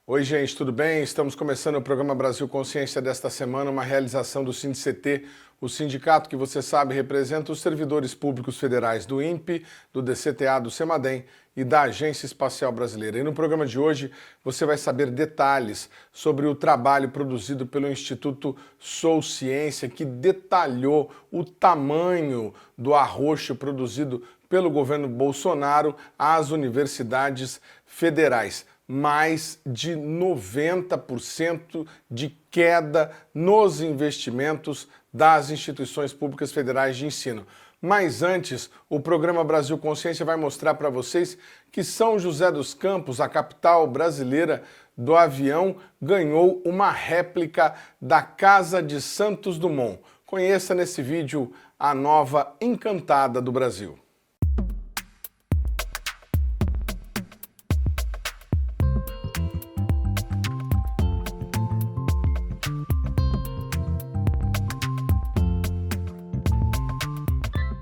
Oi, gente, tudo bem? Estamos começando o programa Brasil Consciência desta semana, uma realização do SINDCT, o sindicato que você sabe representa os servidores públicos federais do INPE, do DCTA, do CEMADEM e da Agência Espacial Brasileira. E no programa de hoje você vai saber detalhes sobre o trabalho produzido pelo Instituto Sou Ciência, que detalhou o tamanho do arroxo produzido pelo governo Bolsonaro às universidades federais. Mais de 90% de queda nos investimentos das instituições públicas federais de ensino. Mas antes, o programa Brasil Consciência vai mostrar para vocês que São José dos Campos, a capital brasileira do avião, ganhou uma réplica da Casa de Santos Dumont. Conheça nesse vídeo a nova Encantada do Brasil.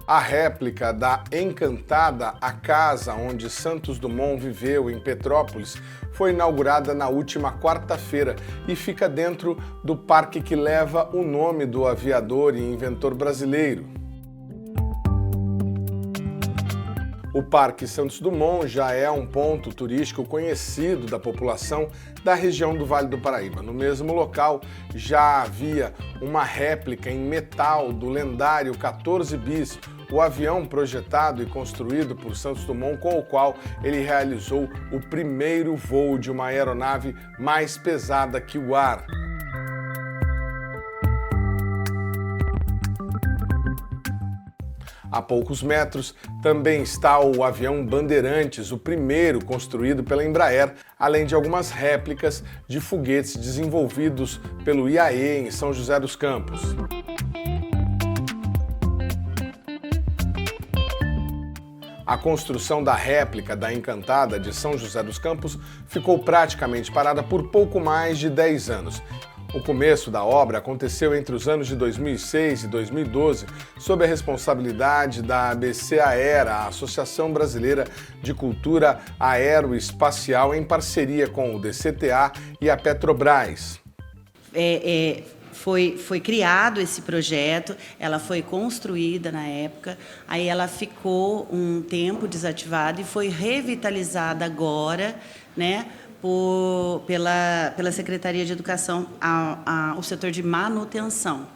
A réplica da Encantada, a casa onde Santos Dumont viveu em Petrópolis, foi inaugurada na última quarta-feira e fica dentro do parque que leva o nome do aviador e inventor brasileiro. O Parque Santos Dumont já é um ponto turístico conhecido da população da região do Vale do Paraíba. No mesmo local já havia uma réplica em metal do lendário 14 bis, o avião projetado e construído por Santos Dumont, com o qual ele realizou o primeiro voo de uma aeronave mais pesada que o ar. A poucos metros também está o avião Bandeirantes, o primeiro construído pela Embraer, além de algumas réplicas de foguetes desenvolvidos pelo IAE em São José dos Campos. A construção da réplica da Encantada de São José dos Campos ficou praticamente parada por pouco mais de 10 anos. O começo da obra aconteceu entre os anos de 2006 e 2012, sob a responsabilidade da ABC Aera, a Associação Brasileira de Cultura Aeroespacial, em parceria com o DCTA e a Petrobras. Foi criado esse projeto, ela foi construída na época, aí ela ficou um tempo desativada e foi revitalizada agora, né, pela Secretaria de Educação, o setor de manutenção.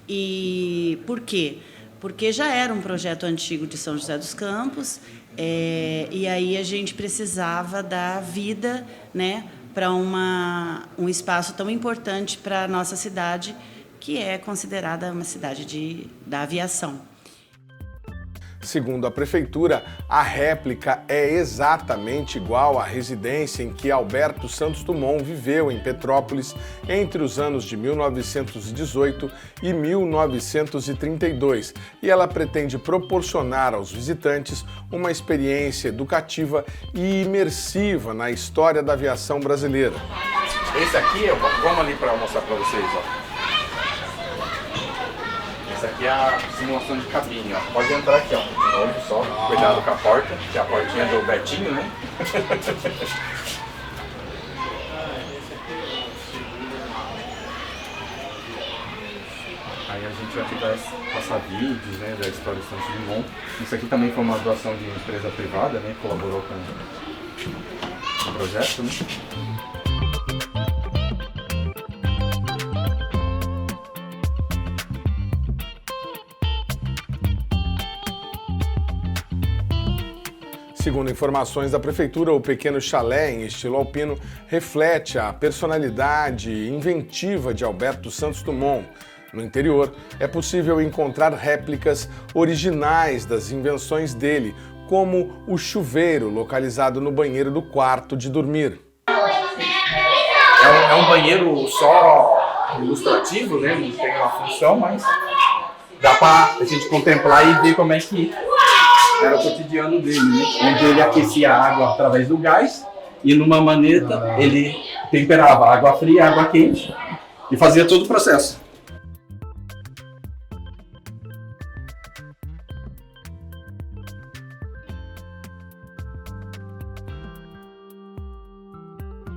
E por quê? Porque já era um projeto antigo de São José dos Campos, e aí a gente precisava dar vida, né, para um espaço tão importante para a nossa cidade, que é considerada uma cidade da aviação. Segundo a Prefeitura, a réplica é exatamente igual à residência em que Alberto Santos Dumont viveu em Petrópolis entre os anos de 1918 e 1932, e ela pretende proporcionar aos visitantes uma experiência educativa e imersiva na história da aviação brasileira. Esse aqui, vamos ali para mostrar para vocês, ó. Essa aqui é a simulação de cabine, ó. Pode entrar aqui, ó. De novo, só cuidado com a porta, que é a portinha do Betinho, né? Aí a gente vai passar vídeos, né, da história de Santos Dumont. Isso aqui também foi uma doação de uma empresa privada, né, que colaborou com o projeto, né? Segundo informações da Prefeitura, o pequeno chalé em estilo alpino reflete a personalidade inventiva de Alberto Santos Dumont. No interior, é possível encontrar réplicas originais das invenções dele, como o chuveiro localizado no banheiro do quarto de dormir. É um banheiro só ilustrativo, né? Não tem uma função, mas dá pra a gente contemplar e ver como é que era o cotidiano dele, né? Onde ele aquecia a água através do gás e numa maneta ele temperava água fria e água quente e fazia todo o processo.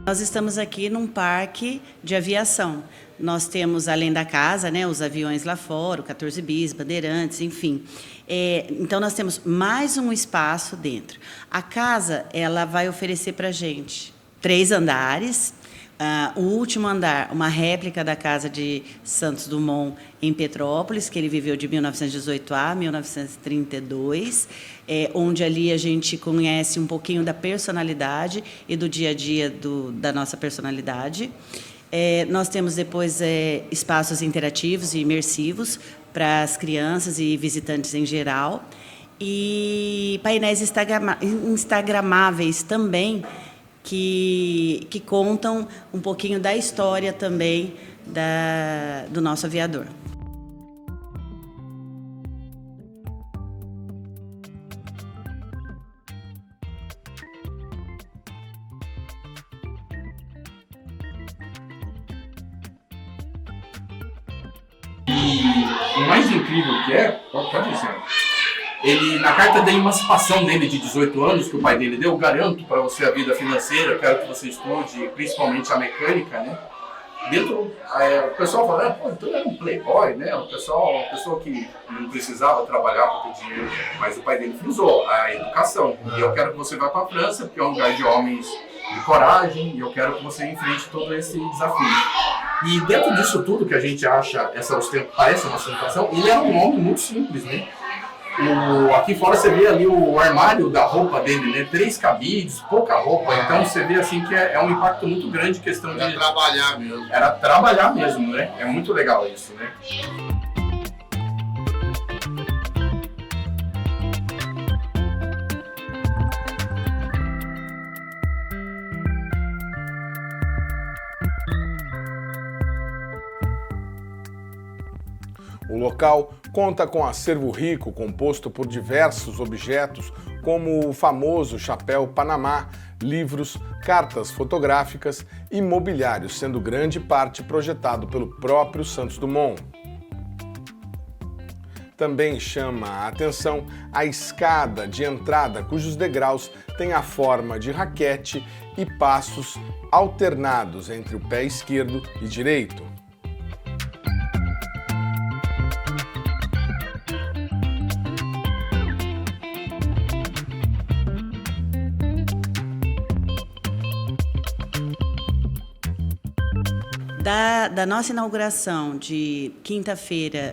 Nós estamos aqui num parque de aviação. Nós temos, além da casa, né, os aviões lá fora, o 14 bis, Bandeirantes, enfim. Então, nós temos mais um espaço dentro. A casa, ela vai oferecer para a gente 3 andares. O último andar, uma réplica da casa de Santos Dumont em Petrópolis, que ele viveu de 1918 a 1932, onde ali a gente conhece um pouquinho da personalidade e do dia a dia da nossa personalidade. Nós temos depois espaços interativos e imersivos para as crianças e visitantes em geral, e painéis instagramáveis também, que contam um pouquinho da história também do nosso aviador. E o mais incrível que pode ser, ele, na carta de emancipação dele de 18 anos, que o pai dele deu, garanto para você a vida financeira, quero que você estude, principalmente a mecânica, né? Dentro, o pessoal fala, pô, então era um playboy, né? Uma pessoa que não precisava trabalhar para ter dinheiro, mas o pai dele frisou a educação. E eu quero que você vá para a França, porque é um lugar de homens de coragem, e eu quero que você enfrente todo esse desafio. E dentro disso tudo que a gente acha, parece uma ostentação, ele era um homem muito simples, né? Aqui fora você vê ali o armário da roupa dele, né? 3 cabides, pouca roupa. Então você vê assim que é um impacto muito grande, questão de... trabalhar mesmo. Era trabalhar mesmo, né? É muito legal isso, né? O local conta com acervo rico composto por diversos objetos, como o famoso chapéu Panamá, livros, cartas fotográficas e mobiliário, sendo grande parte projetado pelo próprio Santos Dumont. Também chama a atenção a escada de entrada, cujos degraus têm a forma de raquete e passos alternados entre o pé esquerdo e direito. Da nossa inauguração de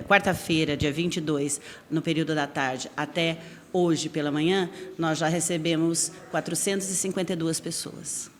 quarta-feira, dia 22, no período da tarde, até hoje pela manhã, nós já recebemos 452 pessoas.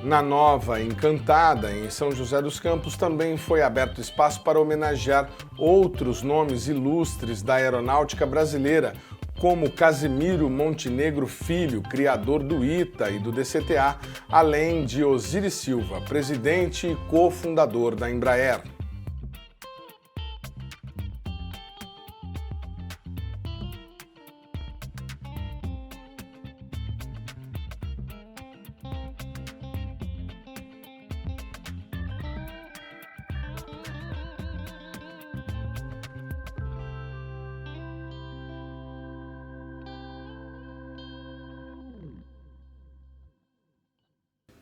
Na Nova Encantada, em São José dos Campos, também foi aberto espaço para homenagear outros nomes ilustres da aeronáutica brasileira, como Casimiro Montenegro Filho, criador do ITA e do DCTA, além de Osiris Silva, presidente e cofundador da Embraer.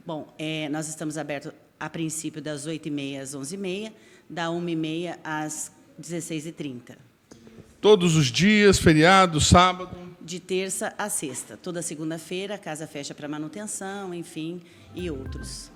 Bom, nós estamos abertos a princípio das 8h30 às 11h30, da 1h30 às 16h30. Todos os dias, feriado, sábado? De terça a sexta. Toda segunda-feira a casa fecha para manutenção, enfim, e outros.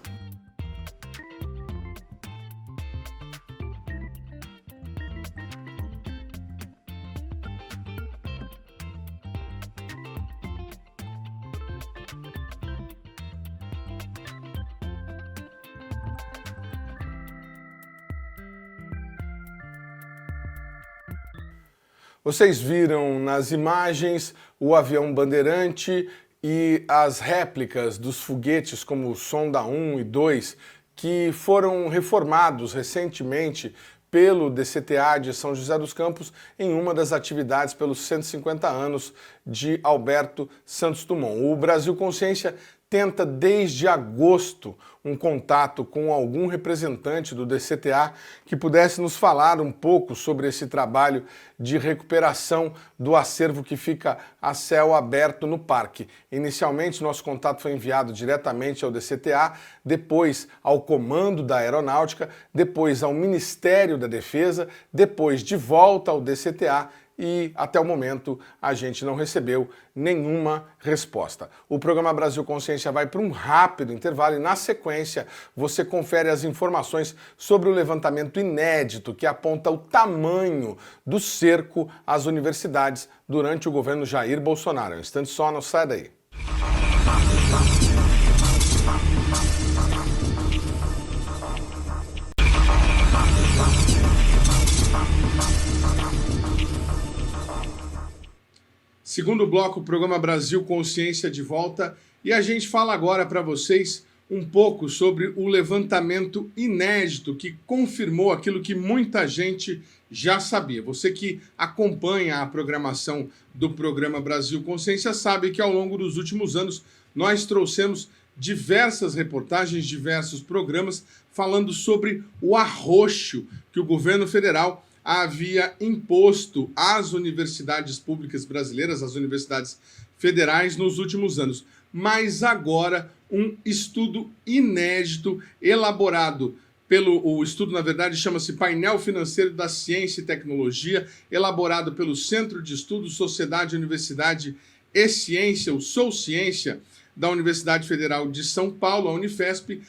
Vocês viram nas imagens o avião Bandeirante e as réplicas dos foguetes como o Sonda 1 e 2, que foram reformados recentemente pelo DCTA de São José dos Campos em uma das atividades pelos 150 anos de Alberto Santos Dumont. O Brasil Consciência tenta desde agosto um contato com algum representante do DCTA que pudesse nos falar um pouco sobre esse trabalho de recuperação do acervo que fica a céu aberto no parque. Inicialmente, nosso contato foi enviado diretamente ao DCTA, depois ao Comando da Aeronáutica, depois ao Ministério da Defesa, depois de volta ao DCTA, e até o momento a gente não recebeu nenhuma resposta. O programa Brasil Consciência vai para um rápido intervalo e na sequência você confere as informações sobre o levantamento inédito que aponta o tamanho do cerco às universidades durante o governo Jair Bolsonaro. Um instante só, não sai daí. Segundo bloco, o programa Brasil Consciência de volta, e a gente fala agora para vocês um pouco sobre o levantamento inédito que confirmou aquilo que muita gente já sabia. Você que acompanha a programação do programa Brasil Consciência sabe que ao longo dos últimos anos nós trouxemos diversas reportagens, diversos programas falando sobre o arroxo que o governo federal havia imposto às universidades públicas brasileiras, às universidades federais, nos últimos anos. Mas agora, um estudo inédito, elaborado o estudo, na verdade, chama-se Painel Financeiro da Ciência e Tecnologia, elaborado pelo Centro de Estudos, Sociedade, Universidade e Ciência, o Sou Ciência, da Universidade Federal de São Paulo, a Unifesp,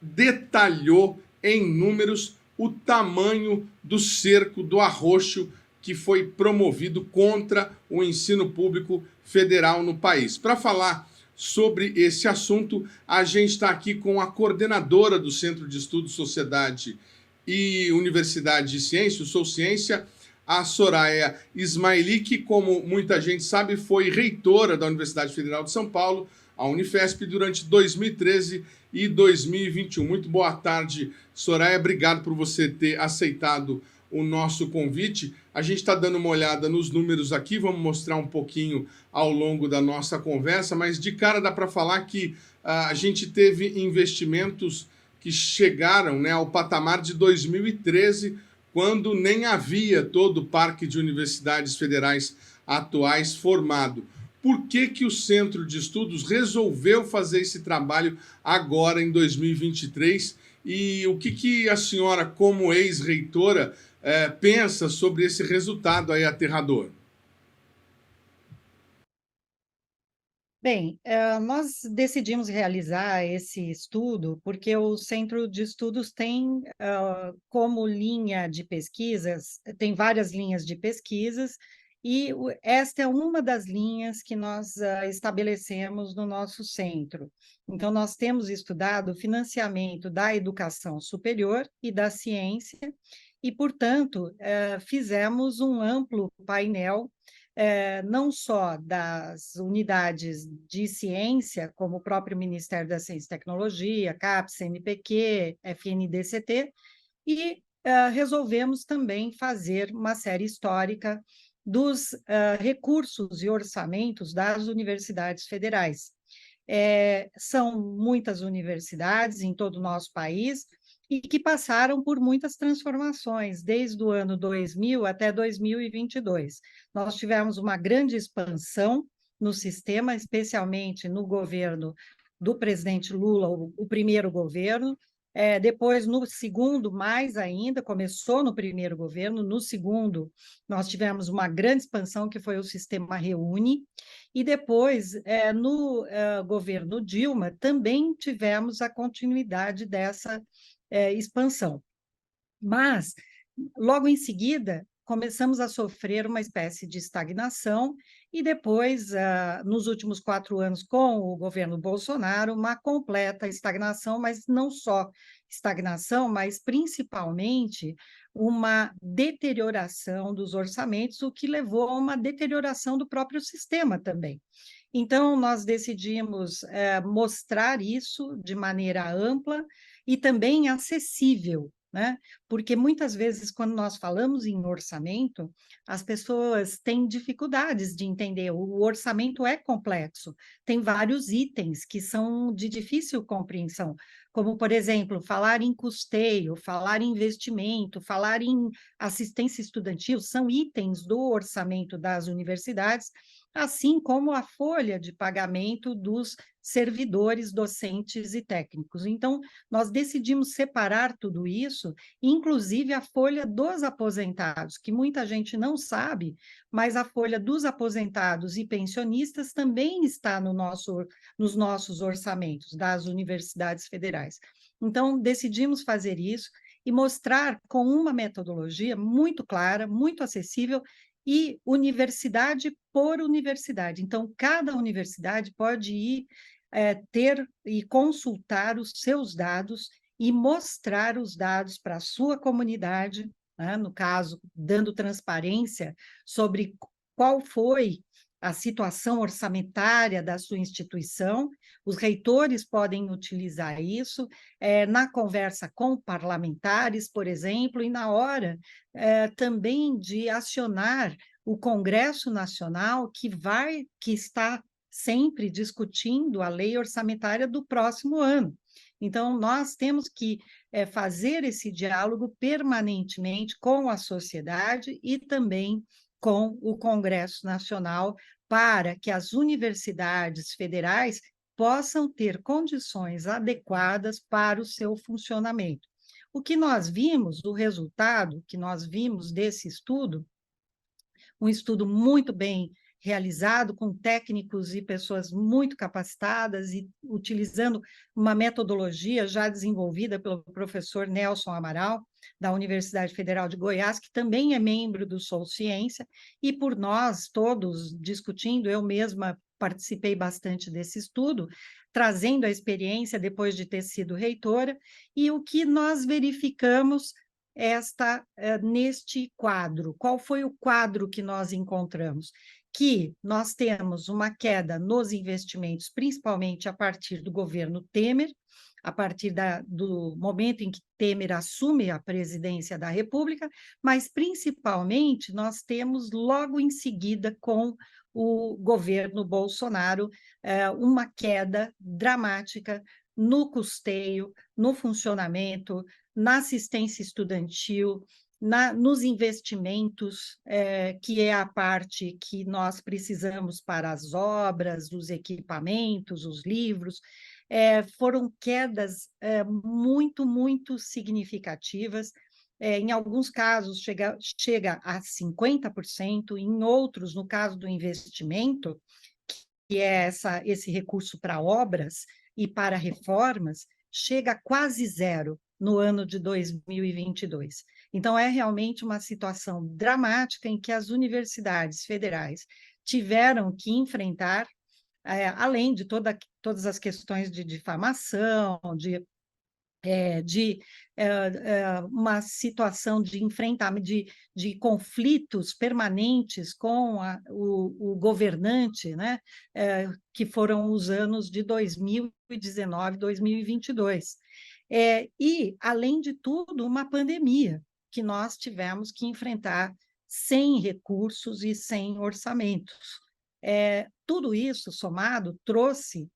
detalhou em números o tamanho do cerco, do arroxo que foi promovido contra o ensino público federal no país. Para falar sobre esse assunto, a gente está aqui com a coordenadora do Centro de Estudos, Sociedade e Universidade de Ciência, o Sou Ciência, a Soraya Ismaili, que, como muita gente sabe, foi reitora da Universidade Federal de São Paulo, a Unifesp, durante 2013 e 2021. Muito boa tarde, Soraya. Obrigado por você ter aceitado o nosso convite. A gente está dando uma olhada nos números aqui, vamos mostrar um pouquinho ao longo da nossa conversa, mas de cara dá para falar que a gente teve investimentos que chegaram, né, ao patamar de 2013, quando nem havia todo o parque de universidades federais atuais formado. Por que o Centro de Estudos resolveu fazer esse trabalho agora em 2023? E o que a senhora, como ex-reitora, pensa sobre esse resultado aí aterrador? Bem, nós decidimos realizar esse estudo porque o Centro de Estudos tem como linha de pesquisas, tem várias linhas de pesquisas, e esta é uma das linhas que nós estabelecemos no nosso centro. Então, nós temos estudado o financiamento da educação superior e da ciência, e, portanto, fizemos um amplo painel, não só das unidades de ciência, como o próprio Ministério da Ciência e Tecnologia, CAPES, CNPq, FNDCT, e resolvemos também fazer uma série histórica dos recursos e orçamentos das universidades federais. São muitas universidades em todo o nosso país e que passaram por muitas transformações, desde o ano 2000 até 2022. Nós tivemos uma grande expansão no sistema, especialmente no governo do presidente Lula, o primeiro governo. Depois, no segundo, mais ainda, começou no primeiro governo, no segundo, nós tivemos uma grande expansão, que foi o sistema Reúne, e depois, no governo Dilma, também tivemos a continuidade dessa expansão. Mas, logo em seguida, começamos a sofrer uma espécie de estagnação, e depois, nos últimos 4 anos, com o governo Bolsonaro, uma completa estagnação, mas não só estagnação, mas principalmente uma deterioração dos orçamentos, o que levou a uma deterioração do próprio sistema também. Então, nós decidimos mostrar isso de maneira ampla e também acessível, né? Porque muitas vezes, quando nós falamos em orçamento, as pessoas têm dificuldades de entender. O orçamento é complexo, tem vários itens que são de difícil compreensão, como, por exemplo, falar em custeio, falar em investimento, falar em assistência estudantil, são itens do orçamento das universidades, assim como a folha de pagamento dos servidores docentes e técnicos. Então, nós decidimos separar tudo isso, inclusive a folha dos aposentados, que muita gente não sabe, mas a folha dos aposentados e pensionistas também está nos nossos orçamentos das universidades federais. Então, decidimos fazer isso e mostrar com uma metodologia muito clara, muito acessível, e universidade por universidade. Então, cada universidade pode ir ter e consultar os seus dados e mostrar os dados para a sua comunidade, né? No caso, dando transparência sobre qual foi a situação orçamentária da sua instituição. Os reitores podem utilizar isso na conversa com parlamentares, por exemplo, e na hora também de acionar o Congresso Nacional, que está sempre discutindo a lei orçamentária do próximo ano. Então, nós temos que fazer esse diálogo permanentemente com a sociedade e também com o Congresso Nacional, para que as universidades federais possam ter condições adequadas para o seu funcionamento. O que nós vimos, o resultado que nós vimos desse estudo, um estudo muito bem realizado, com técnicos e pessoas muito capacitadas e utilizando uma metodologia já desenvolvida pelo professor Nelson Amaral, da Universidade Federal de Goiás, que também é membro do Sou Ciência, e por nós todos discutindo, eu mesma participei bastante desse estudo, trazendo a experiência depois de ter sido reitora, e o que nós verificamos neste quadro. Qual foi o quadro que nós encontramos? Que nós temos uma queda nos investimentos, principalmente a partir do governo Temer, a partir do momento em que Temer assume a presidência da República, mas principalmente nós temos logo em seguida com o governo Bolsonaro uma queda dramática no custeio, no funcionamento, na assistência estudantil, nos investimentos, que é a parte que nós precisamos para as obras, os equipamentos, os livros, foram quedas muito, muito significativas. Em alguns casos chega a 50%, em outros, no caso do investimento, que é esse recurso para obras e para reformas, chega a quase zero no ano de 2022. Então, é realmente uma situação dramática em que as universidades federais tiveram que enfrentar, além de todas as questões de difamação, de uma situação de enfrentamento, de conflitos permanentes com o governante, né? Que foram os anos de 2019, 2022. E, além de tudo, uma pandemia que nós tivemos que enfrentar sem recursos e sem orçamentos. Tudo isso, somado, trouxe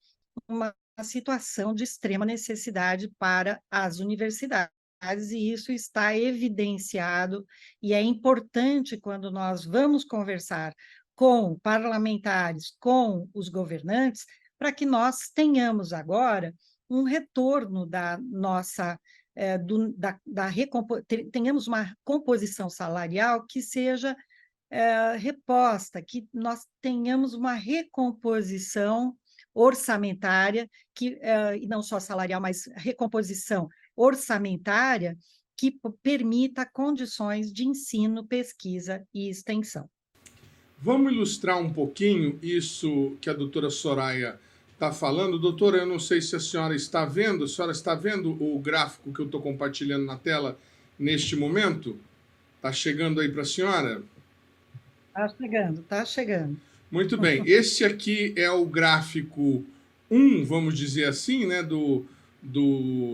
uma situação de extrema necessidade para as universidades, e isso está evidenciado, e é importante quando nós vamos conversar com parlamentares, com os governantes, para que nós tenhamos agora um retorno da nossa, tenhamos uma composição salarial que seja reposta, que nós tenhamos uma recomposição orçamentária, e não só salarial, mas recomposição orçamentária, que permita condições de ensino, pesquisa e extensão. Vamos ilustrar um pouquinho isso que a doutora Soraya está falando. Doutora, eu não sei se a senhora está vendo o gráfico que eu estou compartilhando na tela neste momento? Está chegando aí para a senhora? Está chegando. Muito bem. Este aqui é o gráfico 1, vamos dizer assim, né,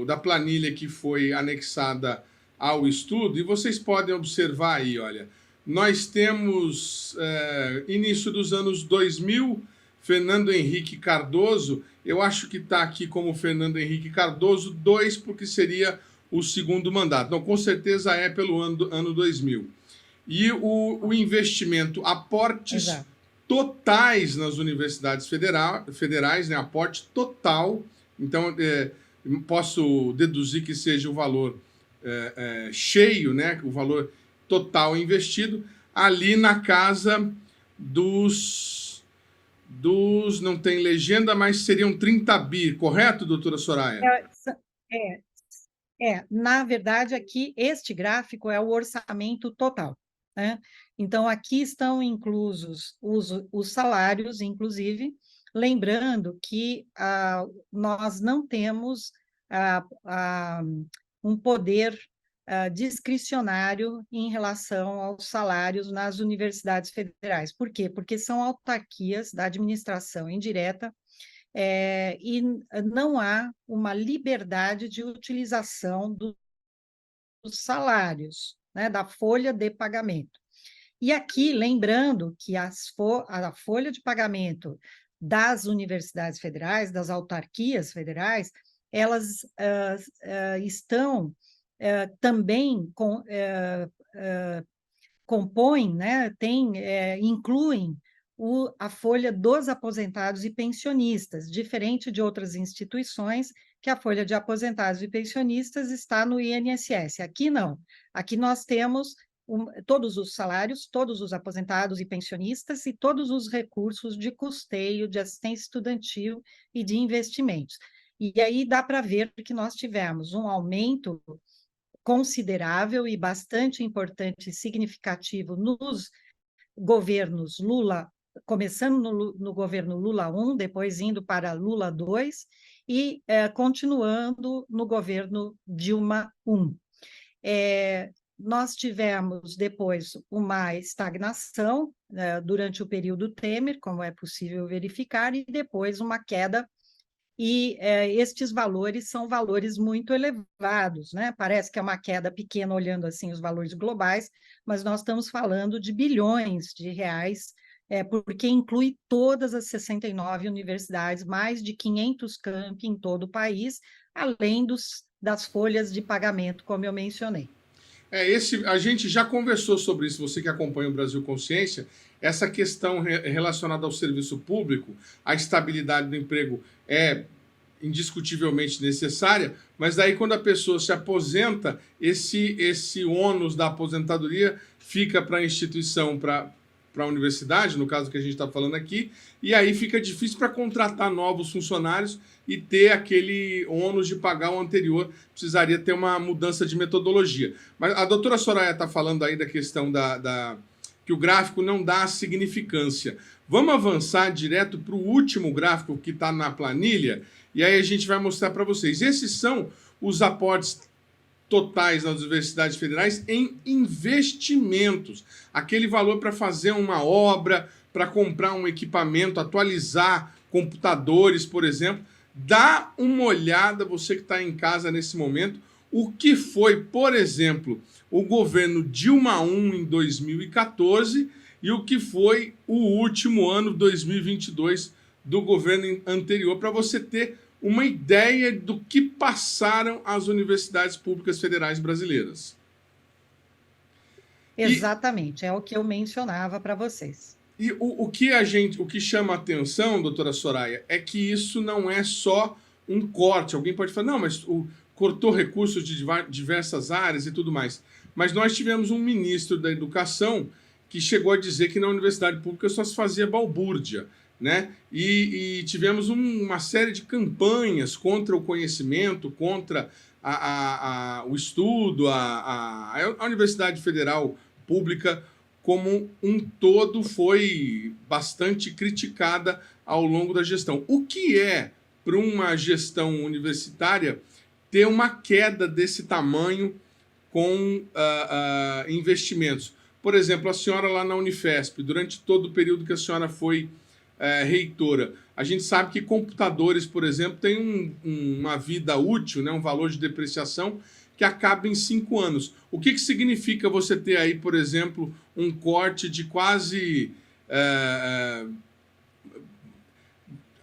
da planilha que foi anexada ao estudo. E vocês podem observar aí, olha, nós temos início dos anos 2000, Fernando Henrique Cardoso. Eu acho que está aqui como Fernando Henrique Cardoso 2, porque seria o segundo mandato. Não, com certeza é pelo ano 2000. E o investimento, aportes Exato. totais nas universidades federais, né? Aporte total. Então, posso deduzir que seja o valor cheio, né? O valor total investido, ali na casa dos não tem legenda, mas seriam 30 bi, correto, doutora Soraya? Na verdade, aqui, este gráfico é o orçamento total, né? Então, aqui estão inclusos os salários, inclusive, lembrando que nós não temos um poder discricionário em relação aos salários nas universidades federais. Por quê? Porque são autarquias da administração indireta, e não há uma liberdade de utilização dos salários, né, da folha de pagamento. E aqui, lembrando que a folha de pagamento das universidades federais, das autarquias federais, elas estão também compõem, né, incluem a folha dos aposentados e pensionistas, diferente de outras instituições, que a folha de aposentados e pensionistas está no INSS. Aqui não. Aqui nós temos todos os salários, todos os aposentados e pensionistas e todos os recursos de custeio, de assistência estudantil e de investimentos. E aí dá para ver que nós tivemos um aumento considerável e bastante importante e significativo nos governos Lula, começando no governo Lula 1, depois indo para Lula 2 e continuando no governo Dilma 1. Nós tivemos depois uma estagnação durante o período Temer, como é possível verificar, e depois uma queda, e estes valores são valores muito elevados, né? Parece que é uma queda pequena olhando assim os valores globais, mas nós estamos falando de bilhões de reais, porque inclui todas as 69 universidades, mais de 500 campi em todo o país, além das folhas de pagamento, como eu mencionei. A gente já conversou sobre isso, você que acompanha o Brasil Consciência, essa questão relacionada ao serviço público, a estabilidade do emprego é indiscutivelmente necessária, mas daí quando a pessoa se aposenta, esse ônus da aposentadoria fica para a instituição, para a universidade, no caso que a gente está falando aqui, e aí fica difícil para contratar novos funcionários e ter aquele ônus de pagar o anterior, precisaria ter uma mudança de metodologia. Mas a doutora Soraya está falando aí da questão que o gráfico não dá significância. Vamos avançar direto para o último gráfico que está na planilha, e aí a gente vai mostrar para vocês. Esses são os aportes totais nas universidades federais em investimentos. Aquele valor para fazer uma obra, para comprar um equipamento, atualizar computadores, por exemplo. Dá uma olhada, você que está em casa nesse momento, o que foi, por exemplo, o governo Dilma 1 em 2014 e o que foi o último ano, 2022, do governo anterior, para você ter uma ideia do que passaram as universidades públicas federais brasileiras. Exatamente, é o que eu mencionava para vocês. E o que chama a atenção, doutora Soraya, é que isso não é só um corte. Alguém pode falar, não, mas cortou recursos de diversas áreas e tudo mais. Mas nós tivemos um ministro da Educação que chegou a dizer que na universidade pública só se fazia balbúrdia, né? E tivemos uma série de campanhas contra o conhecimento, contra o estudo, a Universidade Federal Pública como um todo foi bastante criticada ao longo da gestão. O que é, para uma gestão universitária, ter uma queda desse tamanho com investimentos? por exemplo, a senhora lá na Unifesp, durante todo o período que a senhora foi reitora, a gente sabe que computadores, por exemplo, têm uma vida útil, né, um valor de depreciação que acaba em 5 anos. O que significa você ter aí, por exemplo, um corte de quase...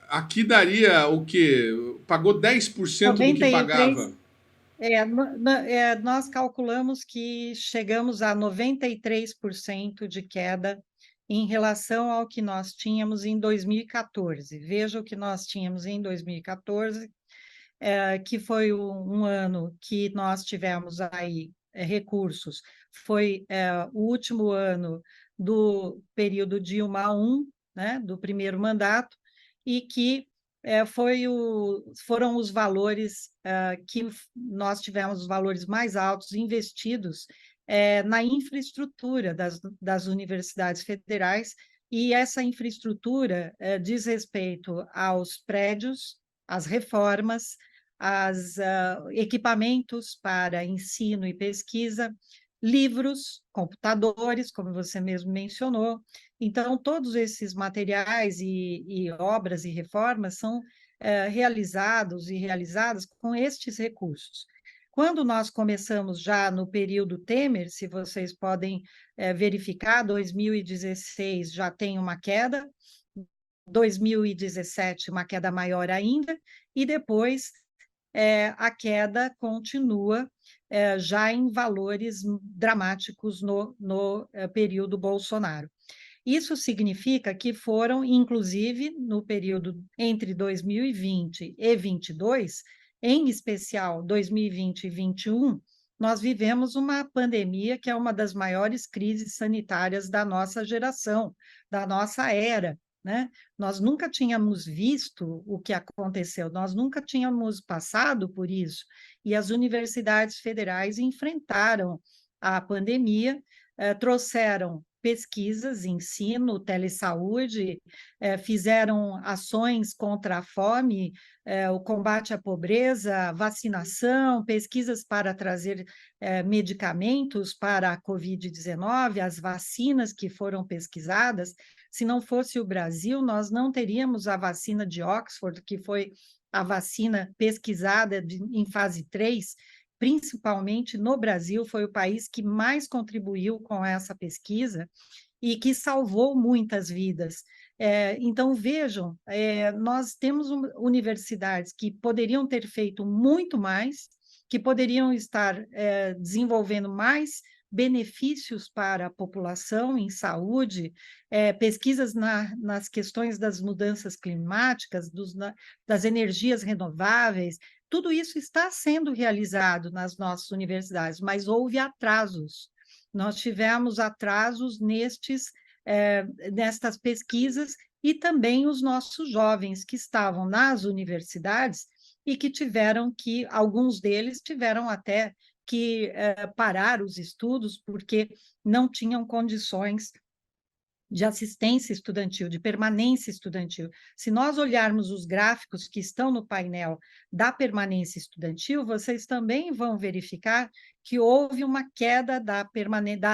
aqui daria o quê? Pagou 10% do que pagava? Nós calculamos que chegamos a 93% de queda em relação ao que nós tínhamos em 2014. Veja o que nós tínhamos em 2014, que foi um ano que nós tivemos aí recursos. Foi o último ano do período Dilma I, né, do primeiro mandato, e que foram os valores que nós tivemos, os valores mais altos investidos na infraestrutura das universidades federais, e essa infraestrutura diz respeito aos prédios, às reformas, aos equipamentos para ensino e pesquisa, livros, computadores, como você mesmo mencionou. Então, todos esses materiais e obras e reformas são realizados e realizadas com estes recursos. Quando nós começamos já no período Temer, se vocês podem verificar, 2016 já tem uma queda, 2017 uma queda maior ainda, e depois a queda continua já em valores dramáticos no período Bolsonaro. Isso significa que foram, inclusive, no período entre 2020 e 2022, em especial 2020 e 2021, nós vivemos uma pandemia que é uma das maiores crises sanitárias da nossa geração, da nossa era, né? Nós nunca tínhamos visto o que aconteceu, nós nunca tínhamos passado por isso, e as universidades federais enfrentaram a pandemia, trouxeram pesquisas, ensino, telesaúde, fizeram ações contra a fome, o combate à pobreza, vacinação, pesquisas para trazer medicamentos para a Covid-19, as vacinas que foram pesquisadas. Se não fosse o Brasil, nós não teríamos a vacina de Oxford, que foi a vacina pesquisada em fase 3, principalmente no Brasil, foi o país que mais contribuiu com essa pesquisa e que salvou muitas vidas. Então, vejam, nós temos universidades que poderiam ter feito muito mais, que poderiam estar desenvolvendo mais benefícios para a população em saúde, pesquisas nas questões das mudanças climáticas, das energias renováveis. Tudo isso está sendo realizado nas nossas universidades, mas houve atrasos. Nós tivemos atrasos nestas pesquisas, e também os nossos jovens que estavam nas universidades e que alguns deles tiveram até que parar os estudos porque não tinham condições de assistência estudantil, de permanência estudantil. Se nós olharmos os gráficos que estão no painel da permanência estudantil, vocês também vão verificar que houve uma queda da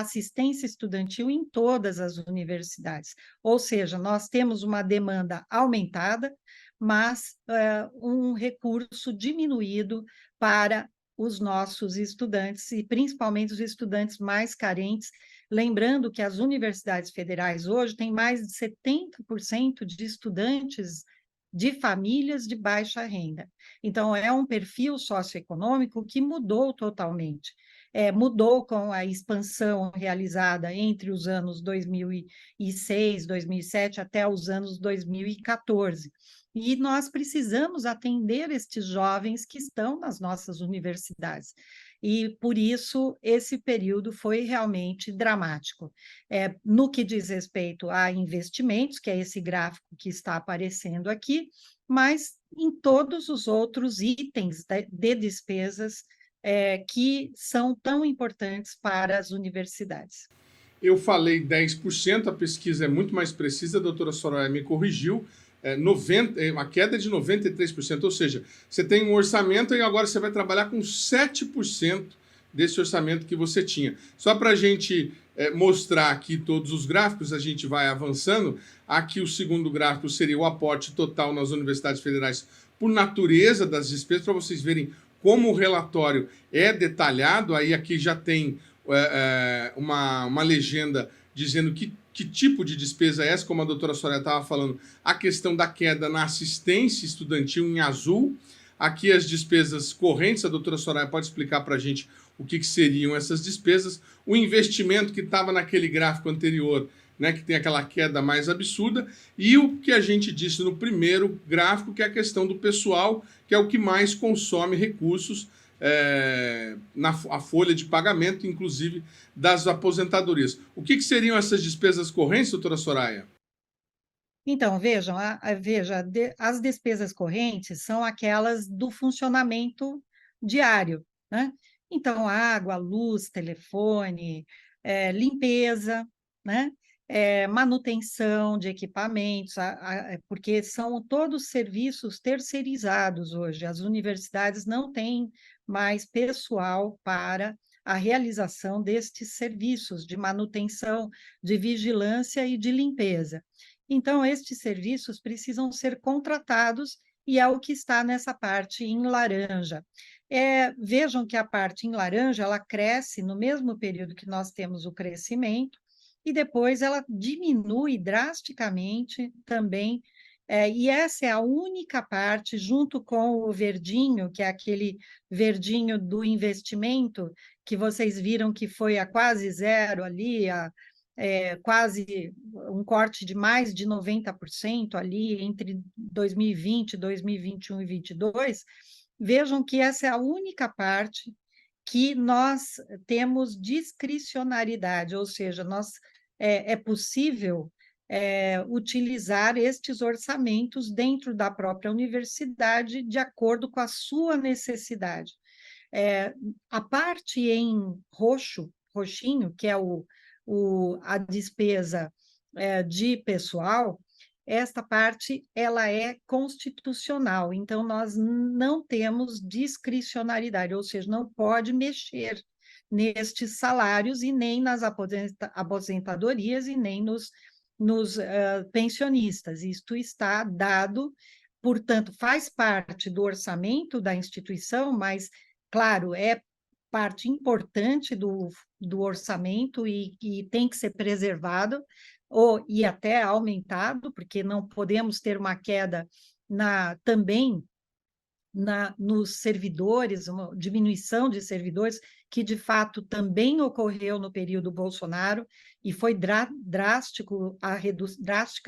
assistência estudantil em todas as universidades. Ou seja, nós temos uma demanda aumentada, mas um recurso diminuído para os nossos estudantes, e principalmente os estudantes mais carentes. Lembrando que as universidades federais hoje têm mais de 70% de estudantes de famílias de baixa renda. Então, é um perfil socioeconômico que mudou totalmente. Mudou com a expansão realizada entre os anos 2006, 2007 até os anos 2014. E nós precisamos atender estes jovens que estão nas nossas universidades. E, por isso, esse período foi realmente dramático. No que diz respeito a investimentos, que é esse gráfico que está aparecendo aqui, mas em todos os outros itens de despesas que são tão importantes para as universidades. Eu falei 10%, a pesquisa é muito mais precisa, a doutora Soraya me corrigiu, uma queda de 93%, ou seja, você tem um orçamento e agora você vai trabalhar com 7% desse orçamento que você tinha. Só para a gente mostrar aqui todos os gráficos, a gente vai avançando. Aqui o segundo gráfico seria o aporte total nas universidades federais por natureza das despesas, para vocês verem como o relatório é detalhado. Aí aqui já tem uma legenda dizendo que tipo de despesa é essa, como a doutora Soraya estava falando, a questão da queda na assistência estudantil em azul. Aqui as despesas correntes, a doutora Soraya pode explicar para a gente o que seriam essas despesas. O investimento que estava naquele gráfico anterior, né, que tem aquela queda mais absurda, e o que a gente disse no primeiro gráfico, que é a questão do pessoal, que é o que mais consome recursos a folha de pagamento, inclusive das aposentadorias. O que seriam essas despesas correntes, doutora Soraya? Então, vejam, as despesas correntes são aquelas do funcionamento diário, né? Então, água, luz, telefone, limpeza, né? Manutenção de equipamentos, porque são todos serviços terceirizados hoje. As universidades não têm mais pessoal para a realização destes serviços de manutenção, de vigilância e de limpeza. Então, estes serviços precisam ser contratados e é o que está nessa parte em laranja. Vejam que a parte em laranja ela cresce no mesmo período que nós temos o crescimento e depois ela diminui drasticamente também. E essa é a única parte, junto com o verdinho, que é aquele verdinho do investimento, que vocês viram que foi a quase zero ali, quase um corte de mais de 90% ali entre 2020, 2021 e 2022, vejam que essa é a única parte que nós temos discricionariedade, ou seja, é possível utilizar estes orçamentos dentro da própria universidade de acordo com a sua necessidade. A parte em roxinho, que é a despesa de pessoal, esta parte ela é constitucional, então nós não temos discricionariedade, ou seja, não pode mexer nestes salários e nem nas aposentadorias e nem nos pensionistas. Isto está dado, portanto, faz parte do orçamento da instituição, mas, claro, é parte importante do orçamento e tem que ser preservado e até aumentado, porque não podemos ter uma queda também nos servidores, uma diminuição de servidores, que de fato também ocorreu no período Bolsonaro, e foi drástica a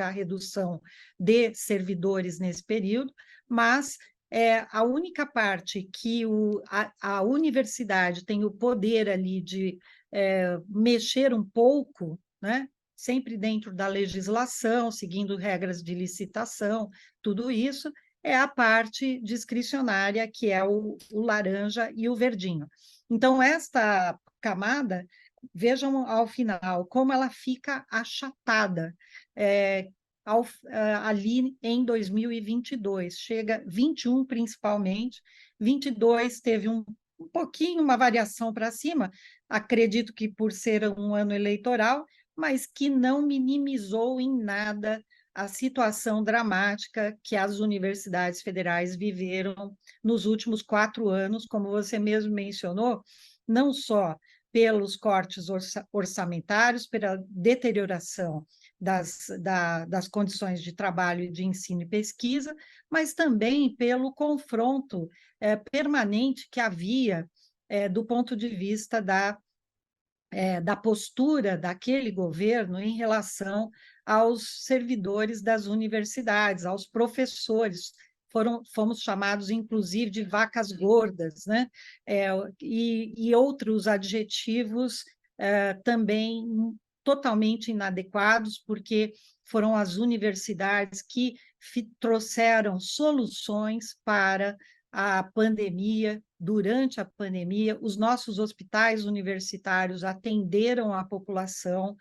redução de servidores nesse período, mas a única parte que a universidade tem o poder ali de mexer um pouco, né? Sempre dentro da legislação, seguindo regras de licitação, tudo isso, é a parte discricionária, que é o laranja e o verdinho. Então, esta camada, vejam ao final como ela fica achatada ali em 2022. Chega 21 principalmente, 22 teve um pouquinho, uma variação para cima, acredito que por ser um ano eleitoral, mas que não minimizou em nada a situação dramática que as universidades federais viveram nos últimos 4 anos, como você mesmo mencionou, não só pelos cortes orçamentários, pela deterioração das condições de trabalho e de ensino e pesquisa, mas também pelo confronto permanente que havia do ponto de vista da postura daquele governo em relação aos servidores das universidades, aos professores. Fomos chamados, inclusive, de vacas gordas, né? E outros adjetivos também totalmente inadequados, porque foram as universidades que trouxeram soluções para a pandemia. Durante a pandemia, os nossos hospitais universitários atenderam a população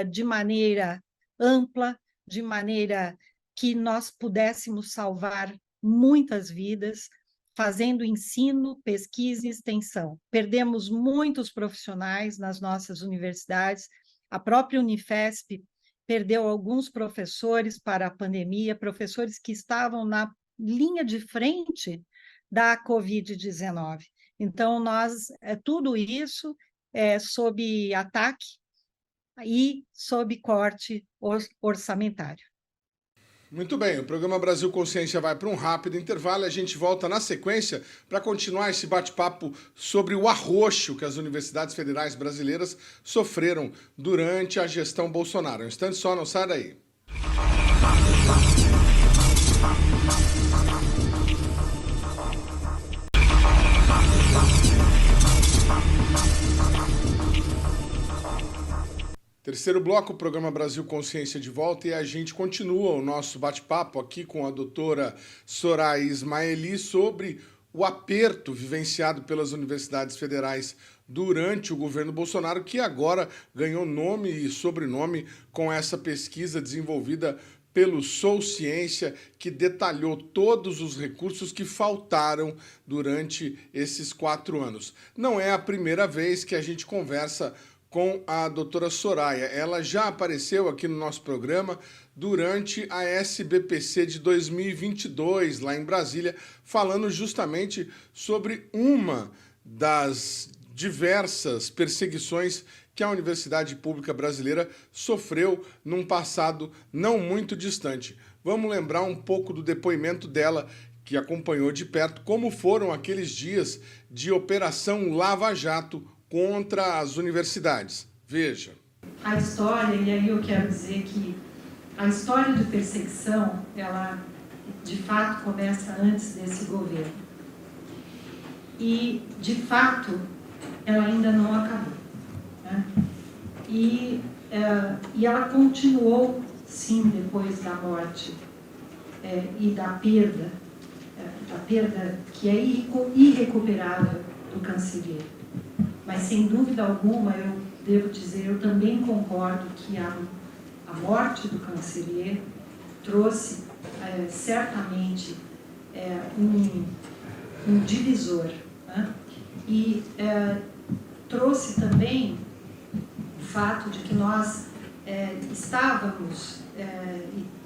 de maneira ampla, de maneira que nós pudéssemos salvar muitas vidas. fazendo ensino, pesquisa e extensão. Perdemos muitos profissionais nas nossas universidades, a própria Unifesp perdeu alguns professores para a pandemia, professores que estavam na linha de frente da Covid-19. Então, tudo isso é sob ataque e sob corte orçamentário. Muito bem, o programa Brasil Consciência vai para um rápido intervalo e a gente volta na sequência para continuar esse bate-papo sobre o arroxo que as universidades federais brasileiras sofreram durante a gestão Bolsonaro. Um instante só, não sai daí. Terceiro bloco, o programa Brasil Consciência de volta, e a gente continua o nosso bate-papo aqui com a doutora Soraya Ismaeli sobre o aperto vivenciado pelas universidades federais durante o governo Bolsonaro, que agora ganhou nome e sobrenome com essa pesquisa desenvolvida pelo Sou Ciência, que detalhou todos os recursos que faltaram durante esses 4 anos. Não é a primeira vez que a gente conversa com a doutora Soraya. Ela já apareceu aqui no nosso programa durante a SBPC de 2022, lá em Brasília, falando justamente sobre uma das diversas perseguições que a Universidade Pública Brasileira sofreu num passado não muito distante. Vamos lembrar um pouco do depoimento dela, que acompanhou de perto como foram aqueles dias de Operação Lava Jato contra as universidades. Veja. A história, e aí eu quero dizer que a história de perseguição, ela de fato começa antes desse governo. E, de fato, ela ainda não acabou. Né? E ela continuou, sim, depois da morte e da perda que é irrecuperável do cancereiro. Mas, sem dúvida alguma, eu devo dizer, eu também concordo que a morte do cancereiro trouxe, certamente, um divisor. Né? E trouxe também o fato de que nós estávamos,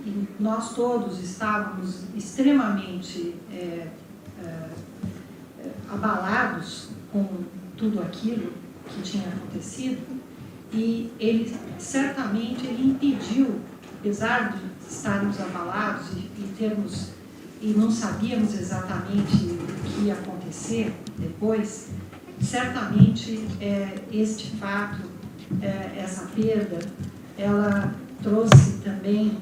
e nós todos estávamos extremamente abalados com tudo aquilo que tinha acontecido, e ele certamente impediu, apesar de estarmos abalados e não sabíamos exatamente o que ia acontecer depois, certamente este fato, essa perda, ela trouxe também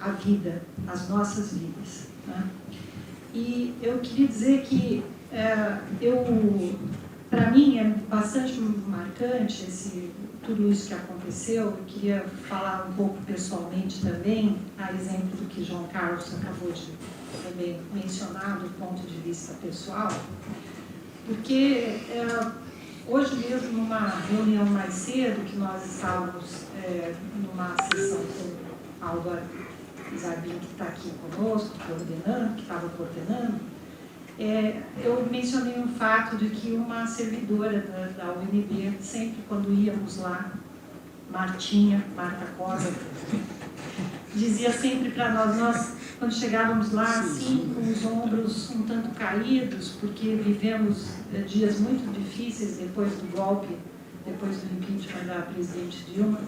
a vida, as nossas vidas. Né? E eu queria dizer que para mim é bastante marcante tudo isso que aconteceu. Eu queria falar um pouco pessoalmente também, a exemplo do que João Carlos acabou de também mencionar do ponto de vista pessoal, porque hoje mesmo, numa reunião mais cedo, que nós estávamos numa sessão com a Alba Isabim, que está aqui conosco, que estava coordenando, eu mencionei um fato de que uma servidora da UNB, sempre quando íamos lá, Marta Costa, dizia sempre para nós, quando chegávamos lá, assim, com os ombros um tanto caídos, porque vivemos dias muito difíceis depois do golpe, depois do impeachment da presidente Dilma,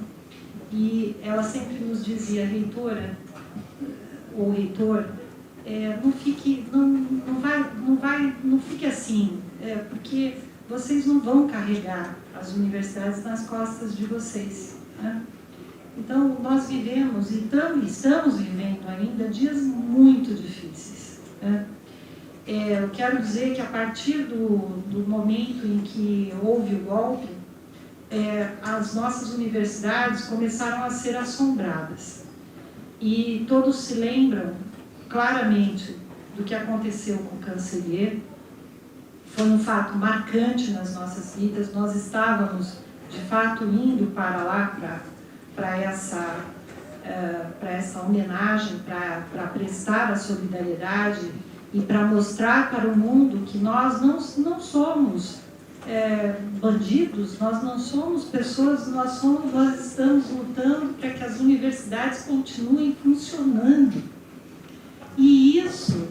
e ela sempre nos dizia, reitora, ou reitor, não fique assim, porque vocês não vão carregar as universidades nas costas de vocês. Né? Então, nós vivemos e estamos vivendo ainda dias muito difíceis. Né? Eu quero dizer que a partir do momento em que houve o golpe, as nossas universidades começaram a ser assombradas. E todos se lembram claramente do que aconteceu com o cancereiro. Foi um fato marcante nas nossas vidas. Nós estávamos, de fato, indo para lá para essa homenagem, para prestar a solidariedade e para mostrar para o mundo que nós não somos bandidos, nós não somos pessoas, nós estamos lutando para que as universidades continuem funcionando. E isso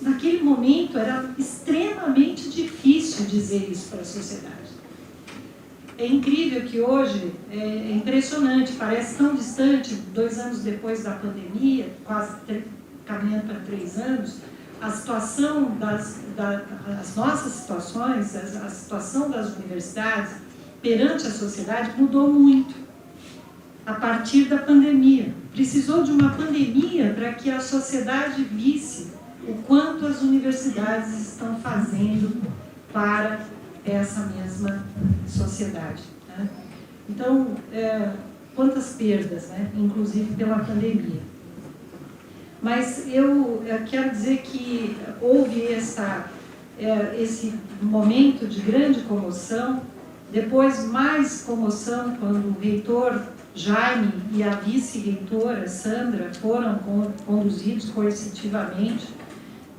naquele momento, era extremamente difícil dizer isso para a sociedade. É incrível que hoje, é impressionante, parece tão distante, 2 anos depois da pandemia, quase caminhando para 3 anos, a situação as nossas situações, a situação das universidades perante a sociedade mudou muito a partir da pandemia. Precisou de uma pandemia para que a sociedade visse o quanto as universidades estão fazendo para essa mesma sociedade, né? Então, quantas perdas, né? Inclusive pela pandemia. Mas eu quero dizer que houve esse momento de grande comoção, depois mais comoção quando o reitor Jaime e a vice-reitora Sandra foram conduzidos coercitivamente.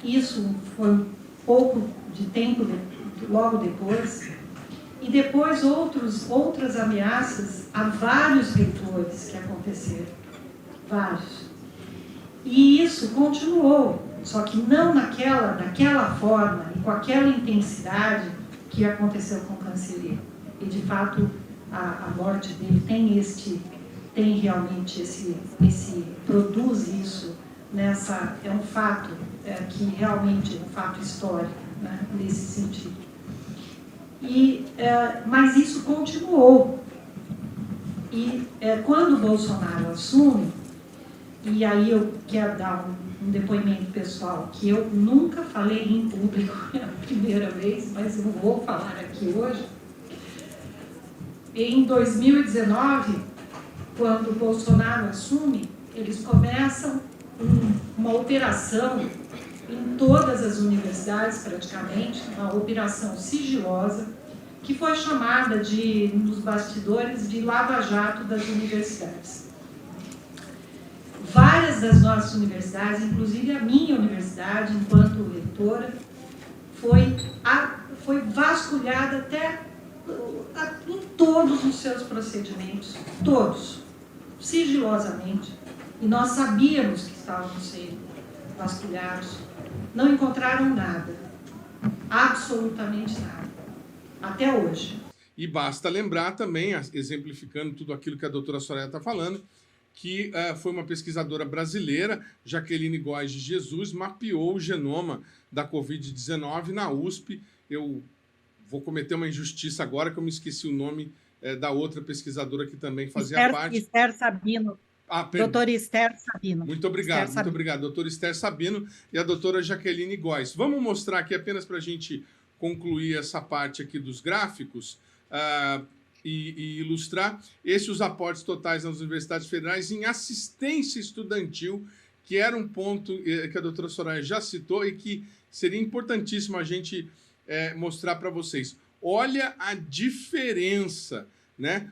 Isso foi um pouco de tempo logo depois. E depois outras ameaças a vários reitores que aconteceram. Vários. E isso continuou, só que não daquela forma e com aquela intensidade que aconteceu com o Cancelheiro. E, de fato, a morte dele tem realmente produz isso, é um fato que realmente é um fato histórico, né, nesse sentido. Mas isso continuou. E quando o Bolsonaro assume, e aí eu quero dar um depoimento pessoal, que eu nunca falei em público, é a primeira vez, mas eu vou falar aqui hoje. Em 2019, quando o Bolsonaro assume, eles começam uma operação em todas as universidades, praticamente, uma operação sigilosa, que foi chamada nos bastidores de Lava Jato das universidades. Várias das nossas universidades, inclusive a minha universidade, enquanto reitora, foi vasculhada até em todos os seus procedimentos, todos, sigilosamente, e nós sabíamos que estávamos sendo vasculhados. Não encontraram nada, absolutamente nada, até hoje. E basta lembrar também, exemplificando tudo aquilo que a doutora Soraya está falando, que foi uma pesquisadora brasileira, Jaqueline Góes de Jesus, mapeou o genoma da Covid-19 na USP. Eu vou cometer uma injustiça agora, que eu me esqueci o nome da outra pesquisadora que também fazia parte. Esther Sabino. Doutora Esther Sabino. Muito obrigado, muito obrigado. Doutora Esther Sabino e a doutora Jaqueline Góes. Vamos mostrar aqui, apenas para a gente concluir essa parte aqui dos gráficos, e ilustrar os aportes totais nas universidades federais em assistência estudantil, que era um ponto que a doutora Soraya já citou e que seria importantíssimo a gente mostrar para vocês. Olha a diferença, né?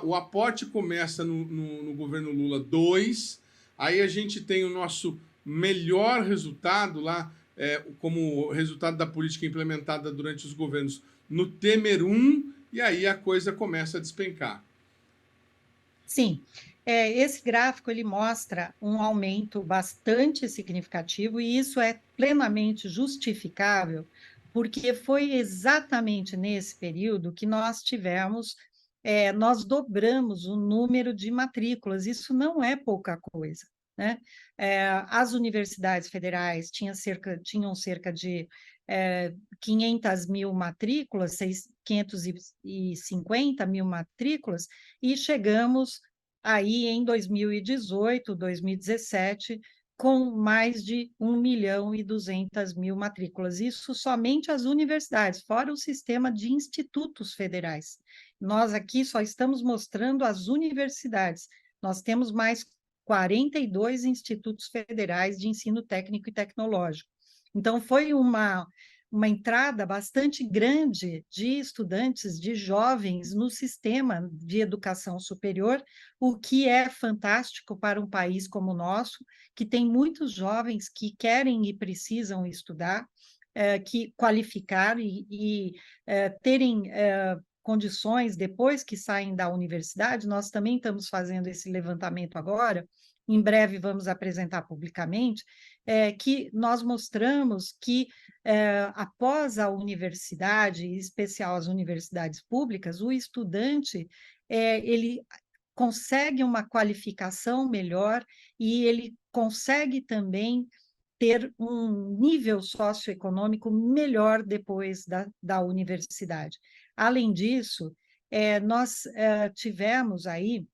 O aporte começa no governo Lula 2, aí a gente tem o nosso melhor resultado lá, como resultado da política implementada durante os governos no Temer 1, e aí a coisa começa a despencar. Sim, esse gráfico ele mostra um aumento bastante significativo, e isso é plenamente justificável, porque foi exatamente nesse período que nós nós dobramos o número de matrículas. Isso não é pouca coisa, né? As universidades federais tinham cerca de 500 mil matrículas, 550 mil matrículas, e chegamos aí em 2018, 2017, com mais de 1.200.000 matrículas. Isso somente as universidades, fora o sistema de institutos federais. Nós aqui só estamos mostrando as universidades. Nós temos mais 42 institutos federais de ensino técnico e tecnológico. Então, foi uma uma entrada bastante grande de estudantes, de jovens no sistema de educação superior, o que é fantástico para um país como o nosso, que tem muitos jovens que querem e precisam estudar, que qualificar e terem condições depois que saem da universidade. Nós também estamos fazendo esse levantamento agora, em breve vamos apresentar publicamente, que nós mostramos que após a universidade, em especial as universidades públicas, o estudante ele consegue uma qualificação melhor e ele consegue também ter um nível socioeconômico melhor depois da universidade. Além disso, nós tivemos aí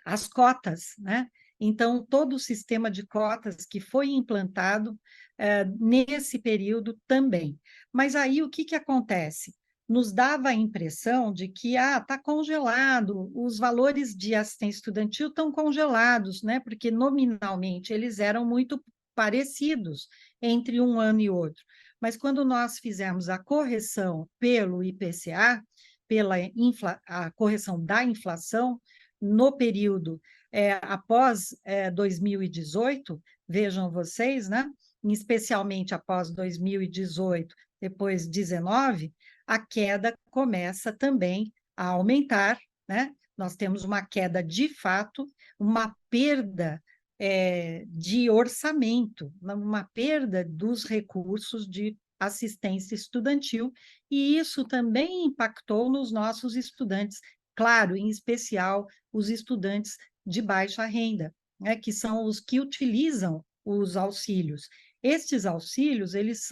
as cotas, né? Então, todo o sistema de cotas que foi implantado nesse período também. Mas aí o que acontece? Nos dava a impressão de que está congelado, os valores de assistência estudantil estão congelados, né? Porque nominalmente eles eram muito parecidos entre um ano e outro. Mas quando nós fizemos a correção pelo IPCA, pela a correção da inflação, no período após 2018, vejam vocês, né? Especialmente após 2018, depois 19, a queda começa também a aumentar, né? Nós temos uma queda de fato, uma perda de orçamento, uma perda dos recursos de assistência estudantil, e isso também impactou nos nossos estudantes, claro, em especial os estudantes de baixa renda, né, que são os que utilizam os auxílios. Estes auxílios, eles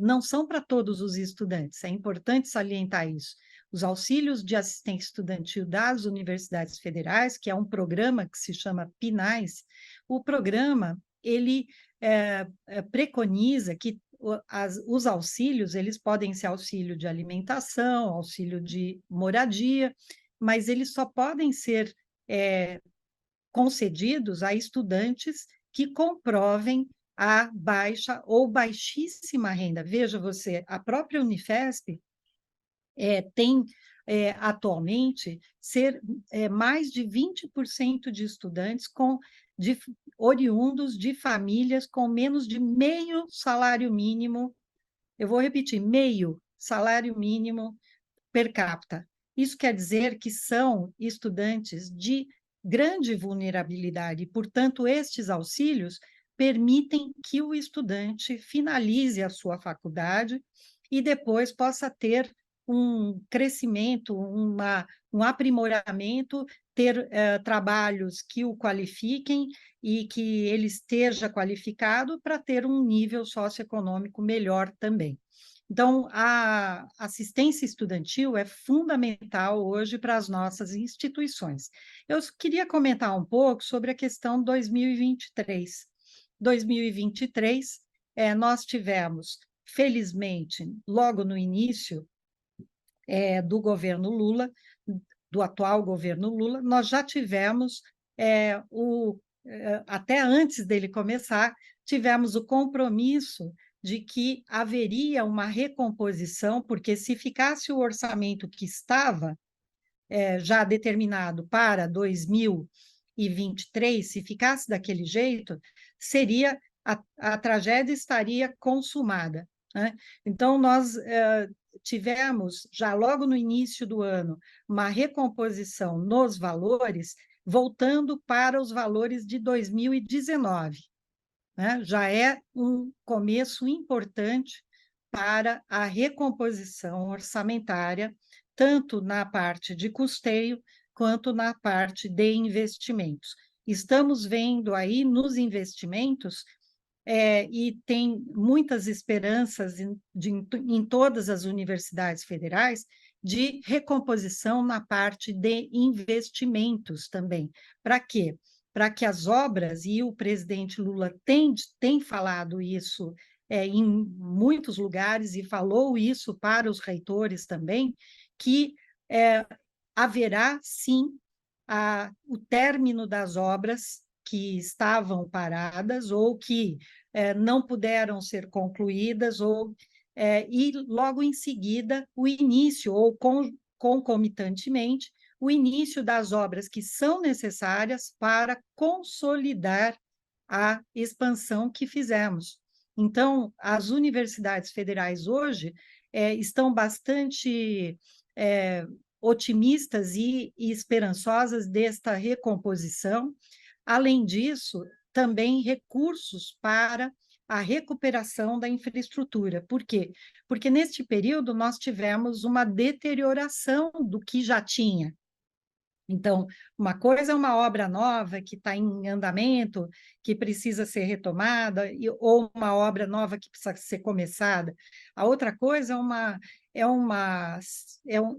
não são para todos os estudantes, é importante salientar isso. Os auxílios de assistência estudantil das universidades federais, que é um programa que se chama PNAES, o programa, ele preconiza que os auxílios, eles podem ser auxílio de alimentação, auxílio de moradia, mas eles só podem ser concedidos a estudantes que comprovem a baixa ou baixíssima renda. Veja você, a própria Unifesp tem atualmente mais de 20% de estudantes oriundos de famílias com menos de meio salário mínimo, eu vou repetir, meio salário mínimo per capita. Isso quer dizer que são estudantes de grande vulnerabilidade, e, portanto, estes auxílios permitem que o estudante finalize a sua faculdade e depois possa ter um crescimento, um aprimoramento, ter trabalhos que o qualifiquem e que ele esteja qualificado para ter um nível socioeconômico melhor também. Então, a assistência estudantil é fundamental hoje para as nossas instituições. Eu queria comentar um pouco sobre a questão 2023. 2023, nós tivemos, felizmente, logo no início do governo Lula, do atual governo Lula, nós já tivemos, até antes dele começar, tivemos o compromisso de que haveria uma recomposição, porque se ficasse o orçamento que estava já determinado para 2023, se ficasse daquele jeito, a tragédia estaria consumada, né? Então, nós tivemos, já logo no início do ano, uma recomposição nos valores, voltando para os valores de 2019. Né? Já é um começo importante para a recomposição orçamentária, tanto na parte de custeio, quanto na parte de investimentos. Estamos vendo aí nos investimentos, e tem muitas esperanças em todas as universidades federais, de recomposição na parte de investimentos também. Para quê? Para que as obras, e o presidente Lula tem falado isso em muitos lugares, e falou isso para os reitores também, que haverá, sim, o término das obras que estavam paradas ou que não puderam ser concluídas, e logo em seguida o início, ou concomitantemente, o início das obras que são necessárias para consolidar a expansão que fizemos. Então, as universidades federais hoje estão bastante otimistas e esperançosas desta recomposição. Além disso, também recursos para a recuperação da infraestrutura. Por quê? Porque neste período nós tivemos uma deterioração do que já tinha. Então, uma coisa é uma obra nova que está em andamento, que precisa ser retomada, ou uma obra nova que precisa ser começada. A outra coisa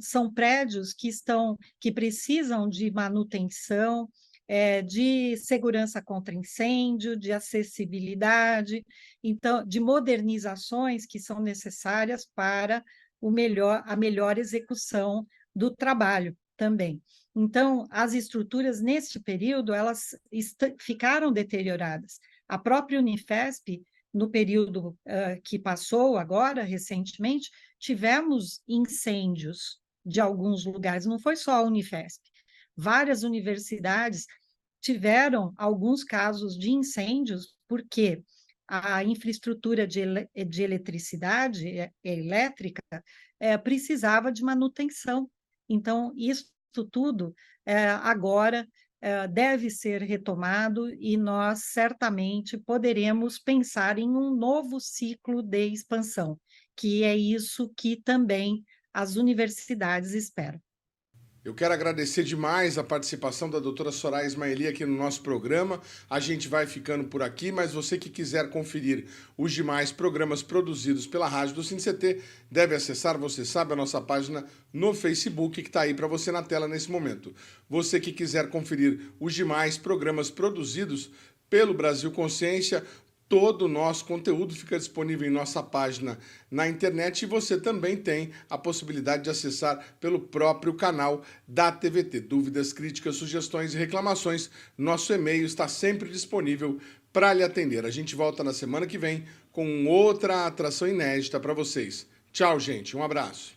são prédios que precisam de manutenção, de segurança contra incêndio, de acessibilidade, então, de modernizações que são necessárias para a melhor execução do trabalho também. Então, as estruturas, neste período, elas ficaram deterioradas. A própria Unifesp, no período que passou agora, recentemente, tivemos incêndios de alguns lugares, não foi só a Unifesp. Várias universidades tiveram alguns casos de incêndios, porque a infraestrutura de eletricidade elétrica precisava de manutenção. Então, isso tudo agora deve ser retomado e nós certamente poderemos pensar em um novo ciclo de expansão, que é isso que também as universidades esperam. Eu quero agradecer demais a participação da doutora Soraya Ismaili aqui no nosso programa. A gente vai ficando por aqui, mas você que quiser conferir os demais programas produzidos pela Rádio do SINCT, deve acessar, você sabe, a nossa página no Facebook, que está aí para você na tela nesse momento. Você que quiser conferir os demais programas produzidos pelo Brasil Consciência, todo o nosso conteúdo fica disponível em nossa página na internet e você também tem a possibilidade de acessar pelo próprio canal da TVT. Dúvidas, críticas, sugestões e reclamações, nosso e-mail está sempre disponível para lhe atender. A gente volta na semana que vem com outra atração inédita para vocês. Tchau, gente. Um abraço.